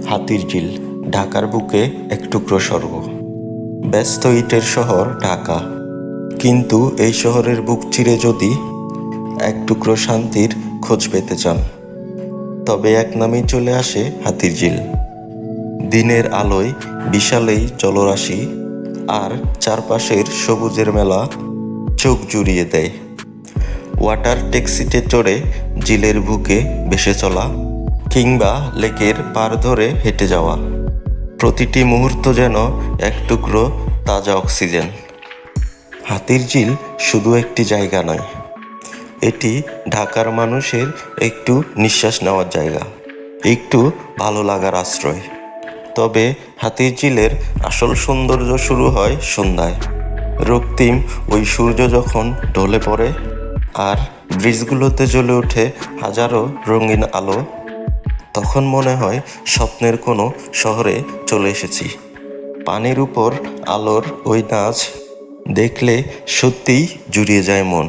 হাতিরঝিল ঢাকার বুকে এক টুকরো স্বর্গ। ব্যস্ত ইটের শহর ঢাকা, কিন্তু এই শহরের বুক চিরে যদি এক টুকরো শান্তির খোঁজ পেতে চান, তবে এক নামেই চলে আসে হাতিরঝিল। দিনের আলোয় বিশাল এই জলরাশি আর চারপাশের সবুজের মেলা চোখ জুড়িয়ে দেয়। ওয়াটার ট্যাক্সিতে চড়ে ঝিলের বুকে ভেসে চলা কিংবা লেকের পার ধরে হেঁটে যাওয়া, প্রতিটি মুহূর্ত যেন এক টুকরো তাজা অক্সিজেন। হাতিরঝিল শুধু একটি জায়গা নয়, এটি ঢাকার মানুষের একটু নিঃশ্বাস নেওয়ার জায়গা, একটু ভালো লাগার আশ্রয়। তবে হাতিরঝিলের আসল সৌন্দর্য শুরু হয় সন্ধ্যায়। রক্তিম ওই সূর্য যখন ঢলে পড়ে আর ব্রিজগুলোতে জ্বলে ওঠে হাজারো রঙিন আলো, তখন মনে হয় স্বপ্নের কোনো শহরে চলে এসেছি। পানির উপর আলোর ওই নাচ দেখলে সত্যিই জুড়িয়ে যায় মন।